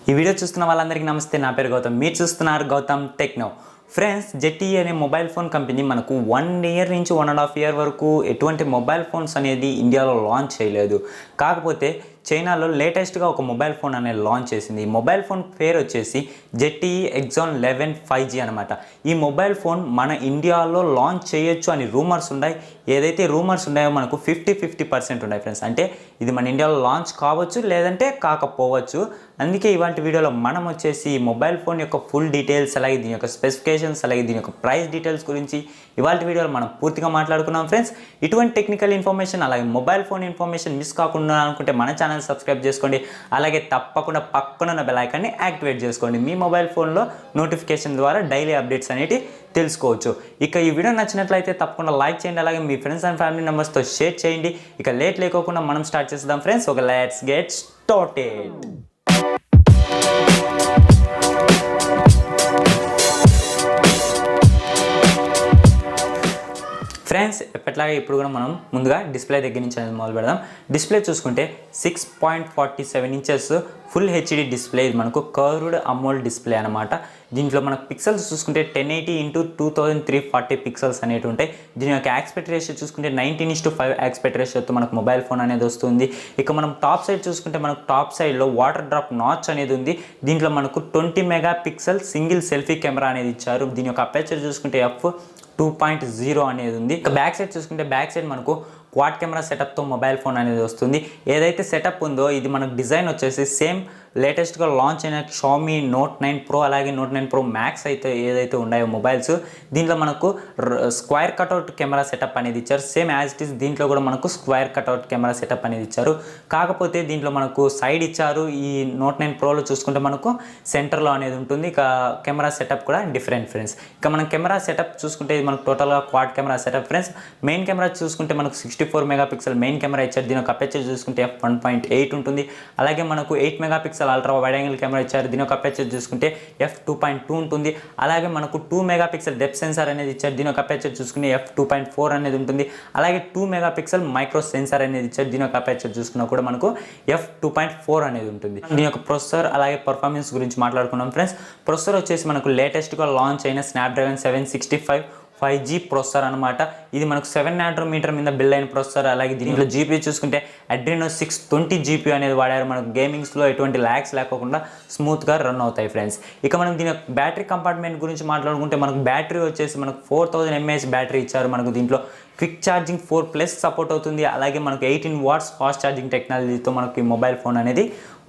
ఈ వీడియో చూస్తున్న వాళ్ళందరికీ నమస్తే. నా పేరు గౌతమ్. మీరు చూస్తున్నారు గౌతమ్ టెక్నో. ఫ్రెండ్స్, ZTE అనే మొబైల్ ఫోన్ కంపెనీ మనకు 1 ఇయర్ నుంచి 1.5 ఇయర్ వరకు ఎటువంటి మొబైల్ ఫోన్స్ అనేది ఇండియాలో లాంచ్ చేయలేదు. కాకపోతే చైనాలో లేటెస్ట్గా ఒక మొబైల్ ఫోన్ అనేది లాంచ్ చేసింది. ఈ మొబైల్ ఫోన్ పేరు వచ్చేసి ZTE Axon 11 5G అనమాట. ఈ మొబైల్ ఫోన్ మన ఇండియాలో లాంచ్ చేయొచ్చు అని రూమర్స్ ఉన్నాయి. ఏదైతే రూమర్స్ ఉన్నాయో మనకు 50% ఉన్నాయి ఫ్రెండ్స్. అంటే ఇది మన ఇండియాలో లాంచ్ కావచ్చు, లేదంటే కాకపోవచ్చు. అందుకే ఇవాళ వీడియోలో మనం వచ్చేసి ఈ మొబైల్ ఫోన్ యొక్క ఫుల్ డీటెయిల్స్, అలాగే దీని యొక్క స్పెసిఫికేషన్స్, అలాగే దీని యొక్క ప్రైస్ డీటెయిల్స్ గురించి ఇవాళ వీడియోలో మనం పూర్తిగా మాట్లాడుకున్నాం ఫ్రెండ్స్. ఇటువంటి టెక్నికల్ ఇన్ఫర్మేషన్, అలాగే మొబైల్ ఫోన్ ఇన్ఫర్మేషన్ మిస్ కాకుండా అనుకుంటే మన ఛానల్ సబ్స్క్రైబ్ చేసుకోండి. అలాగే తప్పకుండా పక్కన బెల్ ఐకాన్ని యాక్టివేట్ చేసుకోండి. మీ మొబైల్ ఫోన్లో నోటిఫికేషన్ ద్వారా డైలీ అప్డేట్స్ అనేవి తెలుసుకోవచ్చు. ఇక ఈ వీడియో నచ్చినట్లయితే తప్పకుండా లైక్ చేయండి, అలాగే మీ ఫ్రెండ్స్ అండ్ ఫ్యామిలీ మెంబర్స్తో షేర్ చేయండి. ఇక లేట్ లేకోకుండా మనం స్టార్ట్ చేద్దాం ఫ్రెండ్స్. ఒక లెట్స్ గెట్ స్టార్టెడ్. ఫ్రెండ్స్, ఎప్పట్లాగే ఇప్పుడు కూడా మనం ముందుగా డిస్ప్లే దగ్గర నుంచి అనేది మొదలు పెడదాం. డిస్ప్లే చూసుకుంటే 6.47 ఇంచెస్ ఫుల్ హెచ్డి డిస్ప్లే. ఇది మనకు కర్వ్డ్ అమోల్డ్ డిస్ప్లే అనమాట. దీంట్లో మనకు పిక్సెల్స్ చూసుకుంటే 1080x2340 పిక్సెల్స్ అనేవి ఉంటాయి. దీని యొక్క ఆస్పెక్ట్ రేషియో చూసుకుంటే 19:5 ఆస్పెక్ట్ రేషియోతో మనకు మొబైల్ ఫోన్ అనేది వస్తుంది. ఇక మనం టాప్ సైడ్ చూసుకుంటే మనకు టాప్ సైడ్లో వాటర్ డ్రాప్ నాచ్ అనేది ఉంది. దీంట్లో మనకు 20 మెగాపిక్సెల్ సింగిల్ సెల్ఫీ కెమెరా అనేది ఇచ్చారు. దీని యొక్క అపర్చర్ చూసుకుంటే f2.0 అనేది ఉంది. ఇక బ్యాక్ సైడ్ చూసుకుంటే బ్యాక్ సైడ్ మనకు క్వాడ్ కెమెరా సెటప్తో మొబైల్ ఫోన్ అనేది వస్తుంది. ఏదైతే సెటప్ ఉందో ఇది మనకు డిజైన్ వచ్చేసి సేమ్ లేటెస్ట్గా లాంచ్ అయిన షామీ Note 9 Pro అలాగే Note 9 Pro Max అయితే ఏదైతే ఉన్నాయో మొబైల్స్, దీంట్లో మనకు స్క్వేర్ కట్అవుట్ కెమెరా సెటప్ అనేది ఇచ్చారు. సేమ్ యాజ్ ఇట్ ఈస్ దీంట్లో కూడా మనకు స్క్వేర్ కట్అవుట్ కెమెరా సెటప్ అనేది ఇచ్చారు. కాకపోతే దీంట్లో మనకు సైడ్ ఇచ్చారు. ఈ Note 9 Proలో చూసుకుంటే మనకు సెంటర్లో అనేది ఉంటుంది. ఇక కెమెరా సెటప్ కూడా డిఫరెంట్ ఫ్రెండ్స్. ఇక మనం కెమెరా సెటప్ చూసుకుంటే ఇది మనకు టోటల్గా quad camera setup friends. Main camera చూసుకుంటే మనకు 64 మెగాపిక్సెల్ మెయిన్ కెమెరా ఇచ్చారు. దీని యొక్క అపర్చర్ చూసుకుంటే f1.8 ఉంటుంది. అలాగే మనకు 8 megapixel ultra wide angle camera ఇచ్చారు. దీని యొక్క అపర్చర్ చూసుకుంటే f2.2 ఉంటుంది. అలాగే మనకు 2 మెగాపిక్సెల్ డెప్త్ సెన్సార్ అనేది ఇచ్చారు. దీని యొక్క అపర్చర్ చూసుకుంటే f2.4 అనేది ఉంటుంది. అలాగే 2 మెగాపిక్సెల్ మైక్రో సెన్సార్ అనేది ఇచ్చారు. దీని యొక్క అపర్చర్ చూసుకున్నా కూడా మనకు f2.4 అనేది ఉంటుంది. దీని యొక్క ప్రొసెసర్ అలాగే పర్ఫార్మెన్స్ గురించి మాట్లాడుకున్నాం ఫ్రెండ్స్. ప్రొసెసర్ వచ్చేసి మనకు లేటెస్ట్గా లాంచ్ అయిన స్నాప్డ్రాగన్ 765 5G ప్రొసెసర్ అనమాట. ఇది మనకు 7 నానోమీటర్ మీద బిల్డ్ అయిన ప్రొసెసర్. అలాగే దీంట్లో జీపీ చూసుకుంటే Adreno 620 జీపీ అనేది వాడారు. మనకు గేమింగ్స్లో ఎటువంటి ల్యాగ్స్ లేకుండా స్మూత్గా రన్ అవుతాయి ఫ్రెండ్స్. ఇక మనం దీని బ్యాటరీ కంపార్ట్మెంట్ గురించి మాట్లాడుకుంటే మనకు బ్యాటరీ వచ్చేసి మనకు 4000 mAh బ్యాటరీ ఇచ్చారు. మనకు దీంట్లో క్విక్ ఛార్జింగ్ 4+ సపోర్ట్ అవుతుంది. అలాగే మనకు 18 వాట్స్ ఫాస్ట్ ఛార్జింగ్ టెక్నాలజీతో మనకు ఈ మొబైల్ ఫోన్ అనేది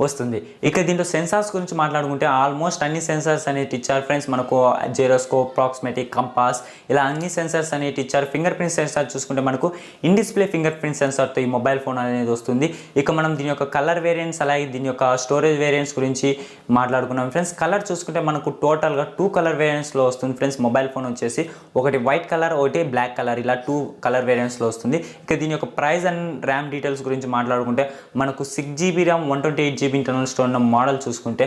వస్తుంది. ఇక దీంట్లో సెన్సార్స్ గురించి మాట్లాడుకుంటే ఆల్మోస్ట్ అన్ని సెన్సార్స్ అనేవి ఇచ్చారు ఫ్రెండ్స్. మనకు జైరోస్కోప్, ప్రాక్సిమిటీ, కంపాస్ ఇలా అన్ని సెన్సార్స్ అనేవి ఇచ్చారు. ఫింగర్ ప్రింట్ సెన్సార్ చూసుకుంటే మనకు ఇన్ డిస్ప్లే ఫింగర్ ప్రింట్ సెన్సార్తో ఈ మొబైల్ ఫోన్ అనేది వస్తుంది. ఇక మనం దీని యొక్క కలర్ వేరియంట్స్ అలాగే దీని యొక్క స్టోరేజ్ వేరియంట్స్ గురించి మాట్లాడుకున్నాం ఫ్రెండ్స్. కలర్ చూసుకుంటే మనకు టోటల్గా 2 కలర్ వేరియంట్స్లో వస్తుంది ఫ్రెండ్స్. మొబైల్ ఫోన్ వచ్చేసి ఒకటి వైట్ కలర్, ఒకటి బ్లాక్ కలర్, ఇలా 2 కలర్ వేరియంట్స్లో వస్తుంది. ఇక దీని యొక్క ప్రైస్ అండ్ ర్యామ్ డీటెయిల్స్ గురించి మాట్లాడుకుంటే మనకు 6GB RAM 128GB internal storage ఉన్న మోడల్ చూసుకుంటే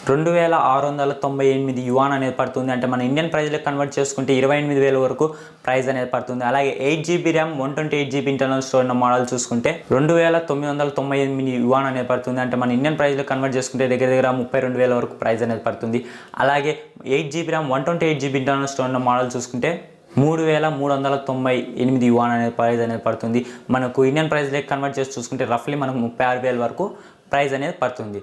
2698 యువాన్ అనేది పడుతుంది. అంటే మన ఇండియన్ ప్రైస్లో కన్వర్ట్ చేసుకుంటే 28,000 వరకు ప్రైస్ అనేది పడుతుంది. అలాగే 8GB RAM 128GB internal storage ఉన్న మోడల్ చూసుకుంటే 2998 యువాన్ అనేది పడుతుంది. అంటే మన ఇండియన్ ప్రైస్లో కన్వర్ట్ చేసుకుంటే దగ్గర 32,000 వరకు ప్రైస్ అనేది పడుతుంది. అలాగే 8GB RAM 128GB internal storage ఉన్న మోడల్ చూసుకుంటే 3,398 యువాన్ అనేది ప్రైస్ అనేది పడుతుంది. మనకు ఇండియన్ ప్రైస్లోకి కన్వర్ట్ చేసి చూసుకుంటే రఫ్లీ మనకు 36,000 వరకు ప్రైస్ అనేది పడుతుంది.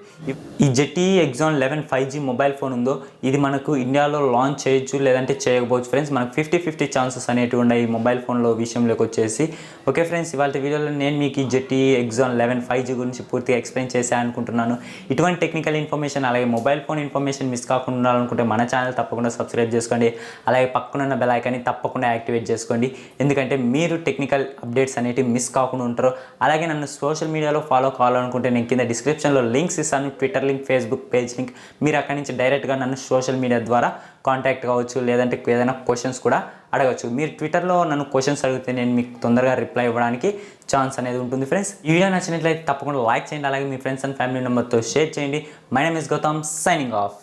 ఈ ZTE Axon 11 5G mobile phone ఉందో ఇది మనకు ఇండియాలో లాంచ్ చేయొచ్చు, లేదంటే చేయకపోవచ్చు ఫ్రెండ్స్. మనకు 50-50 ఛాన్సెస్ అనేవి ఉన్నాయి ఈ మొబైల్ ఫోన్లో విషయంలోకి వచ్చేసి. ఓకే ఫ్రెండ్స్, ఇవాళ వీడియోలో నేను మీకు ఈ ZTE Axon 11 5G గురించి పూర్తిగా ఎక్స్ప్లెయిన్ చేశాను అనుకుంటున్నాను. ఇటువంటి టెక్నికల్ ఇన్ఫర్మేషన్ అలాగే మొబైల్ ఫోన్ ఇన్ఫర్మేషన్ మిస్ కాకుండా ఉండాలనుకుంటే మన ఛానల్ తప్పకుండా సబ్స్క్రైబ్ చేసుకోండి. అలాగే పక్కనున్న బెల్ ఐకాన్ని తప్పకుండా యాక్టివేట్ చేసుకోండి. ఎందుకంటే మీరు టెక్నికల్ అప్డేట్స్ అనేవి మిస్ కాకుండా ఉంటారు. అలాగే నన్ను సోషల్ మీడియాలో ఫాలో కావాలనుకుంటే నేను కింద డిస్క్రిప్షన్లో లింక్స్ ఇస్తాను. Twitter link, Facebook page link. మీరు అక్కడి నుంచి డైరెక్ట్గా నన్ను సోషల్ మీడియా ద్వారా కాంటాక్ట్ కావచ్చు, లేదంటే ఏదైనా క్వశ్చన్స్ కూడా అడగచ్చు. మీరు ట్విట్టర్లో నన్ను క్వశ్చన్స్ అడిగితే నేను మీకు తొందరగా రిప్లై ఇవ్వడానికి ఛాన్స్ అనేది ఉంటుంది ఫ్రెండ్స్. ఈ వీడియో నచ్చినట్లయితే తప్పకుండా లైక్ చేయండి. అలాగే మీ ఫ్రెండ్స్ అండ్ ఫ్యామిలీ మెంబర్తో షేర్ చేయండి. My name is Gautam, signing of.